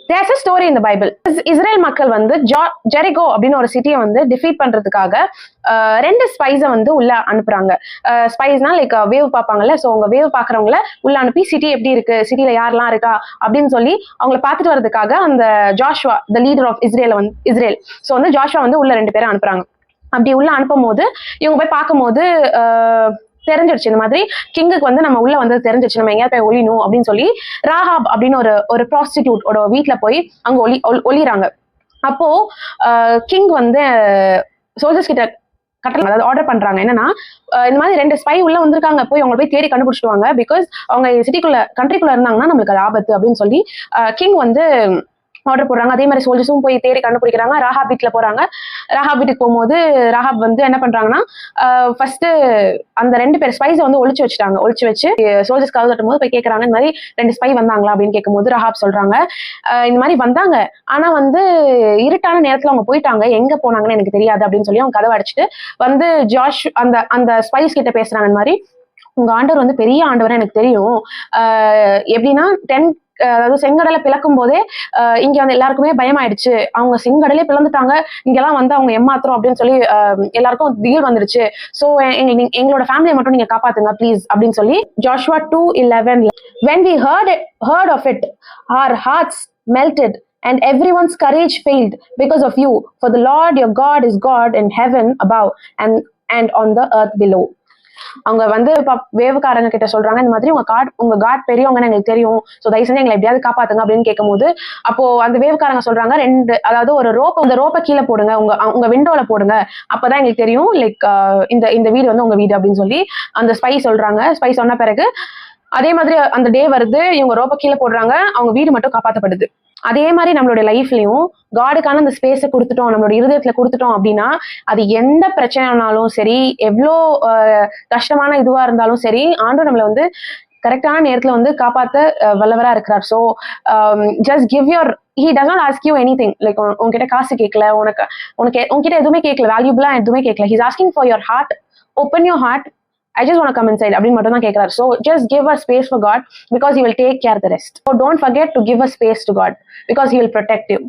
There's a story in the Bible. Israel மக்கள் வந்து Jericho அப்படின்னு ஒரு சிட்டியை வந்து டிஃபீட் பண்றதுக்காக 2 ஸ்பைஸை வந்து உள்ள அனுப்புறாங்க. ஸ்பைஸ்னா லைக் வேவ் பார்ப்பாங்கல்ல, ஸோ அவங்க வேவ் பார்க்குறவங்கள உள்ள அனுப்பி சிட்டி எப்படி இருக்கு, சிட்டியில யாரெல்லாம் இருக்கா அப்படின்னு சொல்லி அவங்களை பார்த்துட்டு வரதுக்காக அந்த Joshua the leader of Israel so வந்து ஜாஷுவா வந்து உள்ள 2 பேரை அனுப்புறாங்க. அப்படி உள்ள அனுப்பும் போது இவங்க போய் பார்க்கும்போது தெரிஞ்சிருச்சு, இந்த மாதிரி கிங்குக்கு வந்து நம்ம உள்ள வந்து தெரிஞ்சிருச்சு, நம்ம எங்கேயாவது போய் ஒளியணும் அப்படின்னு சொல்லி ராஹாப் அப்படின்னு ஒரு ப்ராஸ்டிடியூட்டோட வீட்டுல போய் அங்க ஒளிறாங்க. அப்போ கிங் வந்து சோல்ஜர்ஸ் கிட்ட அதாவது ஆர்டர் பண்றாங்க என்னன்னா, இந்த மாதிரி 2 ஸ்பை உள்ள வந்திருக்காங்க, போய் அவங்க போய் தேடி கண்டுபிடிச்சிட்டு வாங்க, பிகாஸ் அவங்க கண்ட்ரிக்குள்ள இருந்தாங்கன்னா நம்மளுக்கு அது ஆபத்து அப்படின்னு சொல்லி கிங் வந்து ஆர்டர் போடுறாங்க. அதே மாதிரி சோல்ஜர்ஸும் போய் தேடி கண்டுபிடிக்கிறாங்க. ராஹாப் வீட்டுல போறாங்க. ராஹாப் வீட்டுக்கு போகும்போது ராஹாப் வந்து என்ன பண்றாங்கன்னா, ஃபர்ஸ்ட் அந்த 2 பேர் ஸ்பைஸை வந்து ஒளிச்சு வச்சு சோல்ஜர்ஸ் கதவு தட்டும் போது போய் கேட்கறாங்க, இந்த மாதிரி 2 ஸ்பை வந்தாங்களா அப்படின்னு கேட்கும்போது ராஹாப் சொல்றாங்க, இந்த மாதிரி வந்தாங்க, ஆனா வந்து இருட்டான நேரத்துல அவங்க போயிட்டாங்க, எங்க போனாங்கன்னு எனக்கு தெரியாது அப்படின்னு சொல்லி அவங்க கதவை அடிச்சுட்டு வந்து ஜாஷ் அந்த ஸ்பைஸ் கிட்ட பேசுறாங்க. இந்த மாதிரி உங்க ஆண்டவர் வந்து பெரிய ஆண்டவர் எனக்கு தெரியும், எப்படின்னா அதாவது செங்கடலை பிளக்கும் போதே இங்க வந்து எல்லாருக்குமே பயமாயிடுச்சு, அவங்க செங்கடலே பிளந்துட்டாங்க, இங்கெல்லாம் வந்து அவங்க ஏமாத்துறோம் அப்படின்னு சொல்லி எல்லாருக்கும் திகில் வந்துடுச்சு, ஸோ எங்களோட ஃபேமிலியை மட்டும் நீங்க காப்பாத்துங்க ப்ளீஸ் அப்படின்னு சொல்லி Joshua 2:11 when we heard of it our hearts melted and everyone's courage failed because of you, for the Lord your God is God in heaven above and on the earth below. அவங்க வந்து வேவுக்காரங்க கிட்ட சொல்றாங்க, இந்த மாதிரி உங்க God பெரியவங்கன்னு எங்களுக்கு தெரியும், so தயவு செஞ்சு எங்களை எப்படியாவது காப்பாத்துங்க அப்படின்னு கேட்கும்போது அப்போ அந்த வேவுக்காரங்க சொல்றாங்க, அதாவது ஒரு அந்த ரோப்பை கீழே போடுங்க, உங்க விண்டோல போடுங்க, அப்பதான் எங்களுக்கு தெரியும் லைக் இந்த வீடு வந்து உங்க வீடு அப்படின்னு சொல்லி அந்த ஸ்பை சொல்றாங்க. ஸ்பை சொன்ன பிறகு அதே மாதிரி அந்த டே வருது, இவங்க ரோப்பை கீழே போடுறாங்க, அவங்க வீடு மட்டும் காப்பாற்றப்படுது. அதே மாதிரி நம்மளோட லைஃப்லயும் காடுக்கான அந்த ஸ்பேஸை கொடுத்துட்டோம், நம்மளோட இருதயத்துல கொடுத்துட்டோம் அப்படின்னா அது எந்த பிரச்சனைனாலும் சரி, எவ்வளோ கஷ்டமான இதுவா இருந்தாலும் சரி, ஆண்டவர் நம்மளை வந்து கரெக்டான நேரத்துல வந்து காப்பாத்த வல்லவரா இருக்கிறார். So just give your he does not ask you anything, like உங்ககிட்ட காசு கேட்கல, உங்ககிட்ட எதுவுமே கேட்கல, வேல்யூபிளா எதுவுமே கேட்கல. he's asking for your heart, open your heart, I just want to come inside அப்படின்னு மட்டும் தான் கேட்கிறார். So just give a space for God because he will take care of the rest. So don't forget to give a space to God because he will protect you.